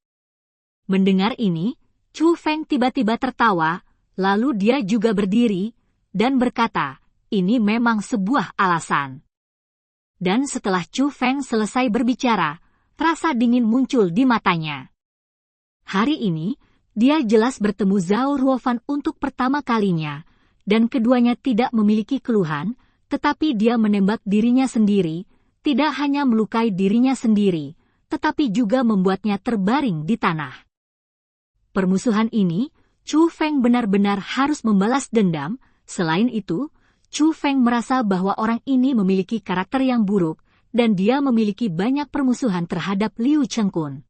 Mendengar ini, Chu Feng tiba-tiba tertawa, lalu dia juga berdiri, dan berkata, ini memang sebuah alasan. Dan setelah Chu Feng selesai berbicara, rasa dingin muncul di matanya. Hari ini, dia jelas bertemu Zhao Ruofan untuk pertama kalinya, dan keduanya tidak memiliki keluhan, tetapi dia menembak dirinya sendiri, tidak hanya melukai dirinya sendiri, tetapi juga membuatnya terbaring di tanah. Permusuhan ini, Chu Feng benar-benar harus membalas dendam. Selain itu, Chu Feng merasa bahwa orang ini memiliki karakter yang buruk, dan dia memiliki banyak permusuhan terhadap Liu Chengkun.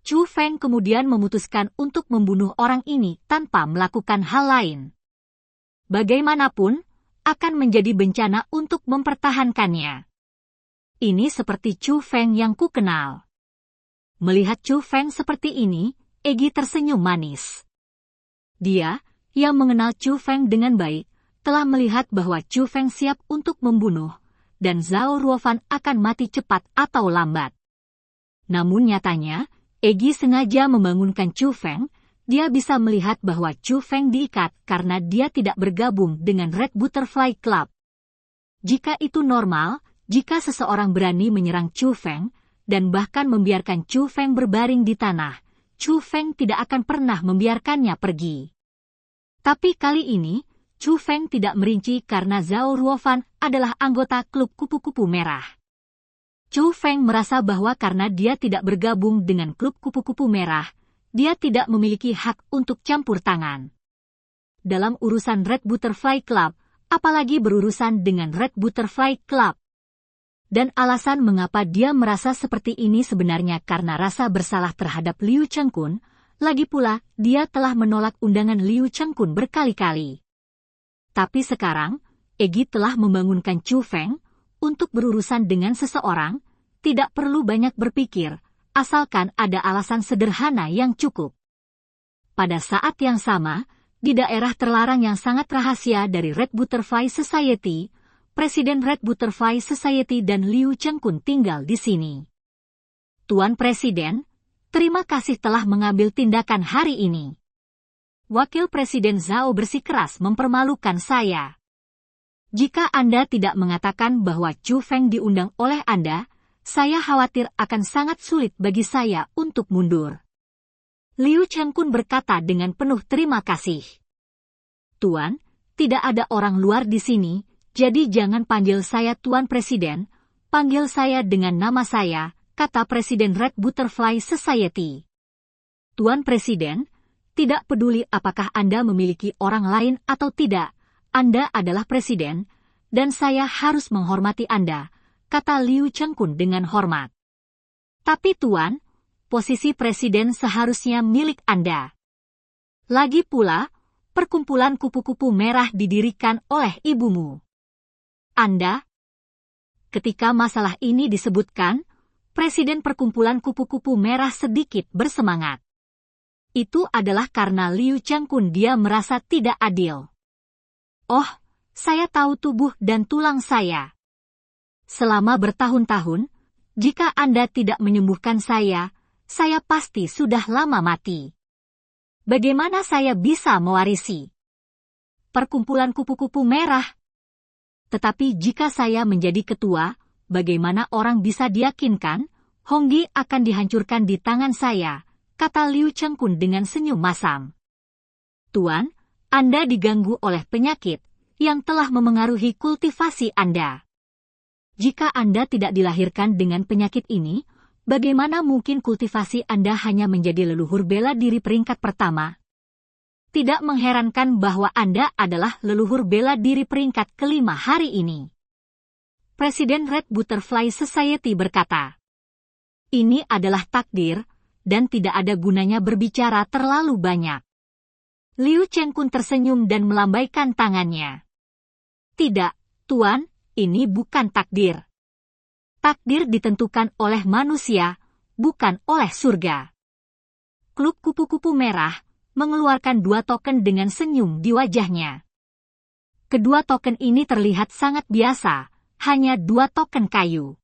Chu Feng kemudian memutuskan untuk membunuh orang ini tanpa melakukan hal lain. Bagaimanapun, akan menjadi bencana untuk mempertahankannya. Ini seperti Chu Feng yang kukenal. Melihat Chu Feng seperti ini, Egi tersenyum manis. Dia, yang mengenal Chu Feng dengan baik, telah melihat bahwa Chu Feng siap untuk membunuh, dan Zhao Ruofan akan mati cepat atau lambat. Namun nyatanya, Egi sengaja membangunkan Chu Feng. Dia bisa melihat bahwa Chu Feng diikat karena dia tidak bergabung dengan Red Butterfly Club. Jika itu normal, jika seseorang berani menyerang Chu Feng, dan bahkan membiarkan Chu Feng berbaring di tanah, Chu Feng tidak akan pernah membiarkannya pergi. Tapi kali ini, Chu Feng tidak merinci karena Zhao Ruofan adalah anggota klub kupu-kupu merah. Chu Feng merasa bahwa karena dia tidak bergabung dengan klub kupu-kupu merah, dia tidak memiliki hak untuk campur tangan dalam urusan Red Butterfly Club, apalagi berurusan dengan Red Butterfly Club. Dan alasan mengapa dia merasa seperti ini sebenarnya karena rasa bersalah terhadap Liu Chengkun. Lagi pula, dia telah menolak undangan Liu Chengkun berkali-kali. Tapi sekarang, Egi telah membangunkan Chu Feng untuk berurusan dengan seseorang, tidak perlu banyak berpikir, asalkan ada alasan sederhana yang cukup. Pada saat yang sama, di daerah terlarang yang sangat rahasia dari Red Butterfly Society, Presiden Red Butterfly Society dan Liu Chengkun tinggal di sini. Tuan Presiden, terima kasih telah mengambil tindakan hari ini. Wakil Presiden Zhao bersikeras mempermalukan saya. Jika Anda tidak mengatakan bahwa Chu Feng diundang oleh Anda, saya khawatir akan sangat sulit bagi saya untuk mundur. Liu Chengkun berkata dengan penuh terima kasih. Tuan, tidak ada orang luar di sini, jadi jangan panggil saya Tuan Presiden, panggil saya dengan nama saya, kata Presiden Red Butterfly Society. Tuan Presiden, tidak peduli apakah Anda memiliki orang lain atau tidak, Anda adalah Presiden, dan saya harus menghormati Anda, kata Liu Chengkun dengan hormat. Tapi Tuan, posisi Presiden seharusnya milik Anda. Lagi pula, perkumpulan kupu-kupu merah didirikan oleh ibumu. Anda, ketika masalah ini disebutkan, Presiden perkumpulan kupu-kupu merah sedikit bersemangat. Itu adalah karena Liu Chengkun dia merasa tidak adil. Oh, saya tahu tubuh dan tulang saya. Selama bertahun-tahun, jika Anda tidak menyembuhkan saya pasti sudah lama mati. Bagaimana saya bisa mewarisi perkumpulan kupu-kupu merah? Tetapi jika saya menjadi ketua, bagaimana orang bisa diyakinkan Honggi akan dihancurkan di tangan saya, kata Liu Chengkun dengan senyum masam. Tuan, Anda diganggu oleh penyakit yang telah memengaruhi kultivasi Anda. Jika Anda tidak dilahirkan dengan penyakit ini, bagaimana mungkin kultivasi Anda hanya menjadi leluhur bela diri peringkat pertama? Tidak mengherankan bahwa Anda adalah leluhur bela diri peringkat kelima hari ini. Presiden Red Butterfly Society berkata, ini adalah takdir, dan tidak ada gunanya berbicara terlalu banyak. Liu Chengkun tersenyum dan melambaikan tangannya. Tidak, Tuan, ini bukan takdir. Takdir ditentukan oleh manusia, bukan oleh surga. Klub kupu-kupu merah mengeluarkan 2 token dengan senyum di wajahnya. Kedua token ini terlihat sangat biasa, hanya 2 token kayu.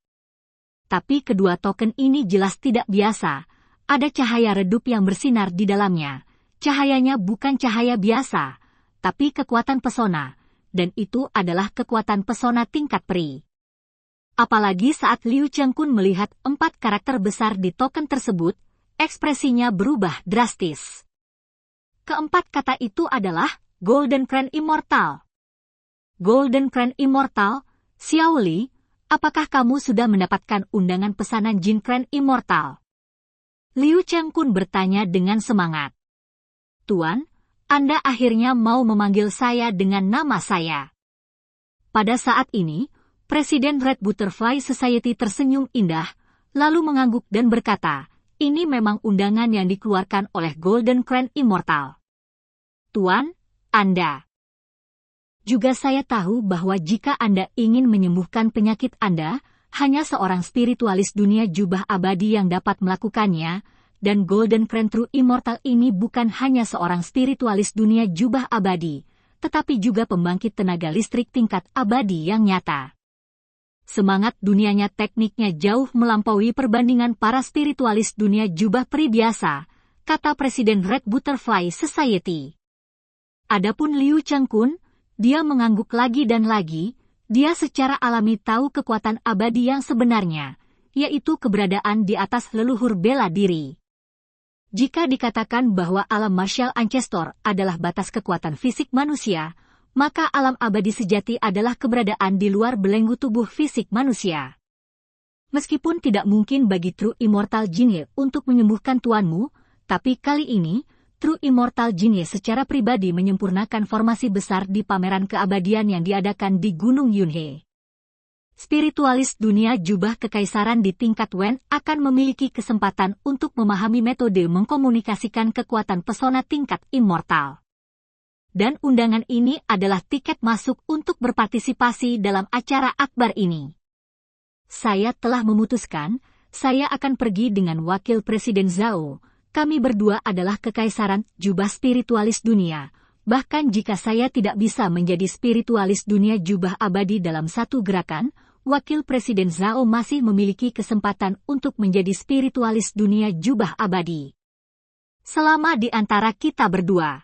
Tapi kedua token ini jelas tidak biasa, ada cahaya redup yang bersinar di dalamnya. Cahayanya bukan cahaya biasa, tapi kekuatan pesona, dan itu adalah kekuatan pesona tingkat peri. Apalagi saat Liu Chengkun melihat 4 karakter besar di token tersebut, ekspresinya berubah drastis. Keempat kata itu adalah Golden Crown Immortal. Golden Crown Immortal, Xiao Li, apakah kamu sudah mendapatkan undangan pesanan Jin Crown Immortal? Liu Chengkun bertanya dengan semangat. Tuan, Anda akhirnya mau memanggil saya dengan nama saya. Pada saat ini, Presiden Red Butterfly Society tersenyum indah, lalu mengangguk dan berkata, ini memang undangan yang dikeluarkan oleh Golden Crown Immortal. Tuan, Anda. Juga saya tahu bahwa jika Anda ingin menyembuhkan penyakit Anda, hanya seorang spiritualis dunia jubah abadi yang dapat melakukannya, dan Golden Crown True Immortal ini bukan hanya seorang spiritualis dunia jubah abadi, tetapi juga pembangkit tenaga listrik tingkat abadi yang nyata. Semangat dunianya tekniknya jauh melampaui perbandingan para spiritualis dunia jubah peri biasa, kata Presiden Red Butterfly Society. Adapun Liu Chengkun, dia mengangguk lagi dan lagi, dia secara alami tahu kekuatan abadi yang sebenarnya, yaitu keberadaan di atas leluhur bela diri. Jika dikatakan bahwa alam martial ancestor adalah batas kekuatan fisik manusia, maka alam abadi sejati adalah keberadaan di luar belenggu tubuh fisik manusia. Meskipun tidak mungkin bagi True Immortal Jinye untuk menyembuhkan tuanmu, tapi kali ini, True Immortal Jinye secara pribadi menyempurnakan formasi besar di pameran keabadian yang diadakan di Gunung Yunhe. Spiritualis dunia jubah kekaisaran di tingkat Wen akan memiliki kesempatan untuk memahami metode mengkomunikasikan kekuatan pesona tingkat immortal. Dan undangan ini adalah tiket masuk untuk berpartisipasi dalam acara akbar ini. Saya telah memutuskan, saya akan pergi dengan Wakil Presiden Zhao. Kami berdua adalah kekaisaran jubah spiritualis dunia. Bahkan jika saya tidak bisa menjadi spiritualis dunia jubah abadi dalam satu gerakan, Wakil Presiden Zhao masih memiliki kesempatan untuk menjadi spiritualis dunia jubah abadi. Selama di antara kita berdua.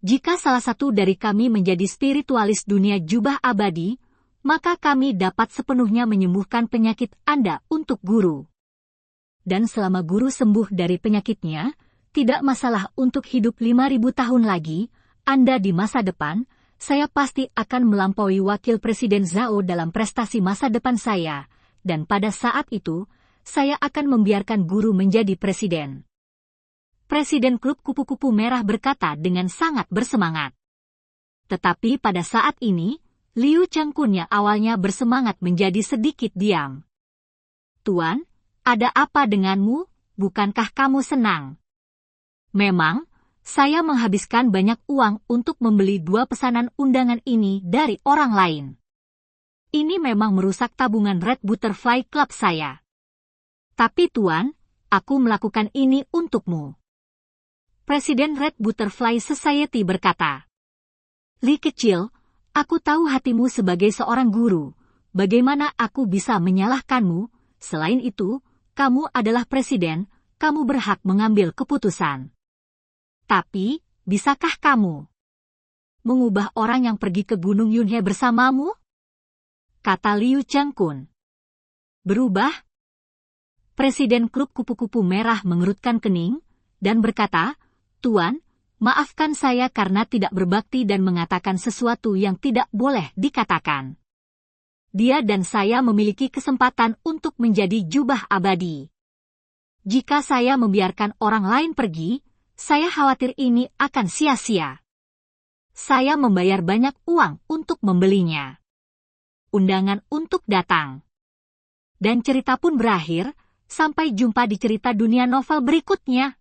Jika salah satu dari kami menjadi spiritualis dunia jubah abadi, maka kami dapat sepenuhnya menyembuhkan penyakit Anda untuk guru. Dan selama guru sembuh dari penyakitnya, tidak masalah untuk hidup 5.000 tahun lagi, Anda di masa depan, saya pasti akan melampaui Wakil Presiden Zhao dalam prestasi masa depan saya, dan pada saat itu, saya akan membiarkan guru menjadi presiden. Presiden klub kupu-kupu merah berkata dengan sangat bersemangat. Tetapi pada saat ini, Liu Changkun yang awalnya bersemangat menjadi sedikit diam. Tuan, ada apa denganmu? Bukankah kamu senang? Memang, saya menghabiskan banyak uang untuk membeli 2 pesanan undangan ini dari orang lain. Ini memang merusak tabungan Red Butterfly Club saya. Tapi Tuan, aku melakukan ini untukmu. Presiden Red Butterfly Society berkata. Li kecil, aku tahu hatimu sebagai seorang guru. Bagaimana aku bisa menyalahkanmu? Selain itu, kamu adalah presiden, kamu berhak mengambil keputusan. Tapi, bisakah kamu mengubah orang yang pergi ke Gunung Yunhe bersamamu? Kata Liu Changkun. Berubah? Presiden klub kupu-kupu merah mengerutkan kening, dan berkata, Tuan, maafkan saya karena tidak berbakti dan mengatakan sesuatu yang tidak boleh dikatakan. Dia dan saya memiliki kesempatan untuk menjadi jubah abadi. Jika saya membiarkan orang lain pergi, saya khawatir ini akan sia-sia. Saya membayar banyak uang untuk membelinya. Undangan untuk datang. Dan cerita pun berakhir, sampai jumpa di cerita dunia novel berikutnya.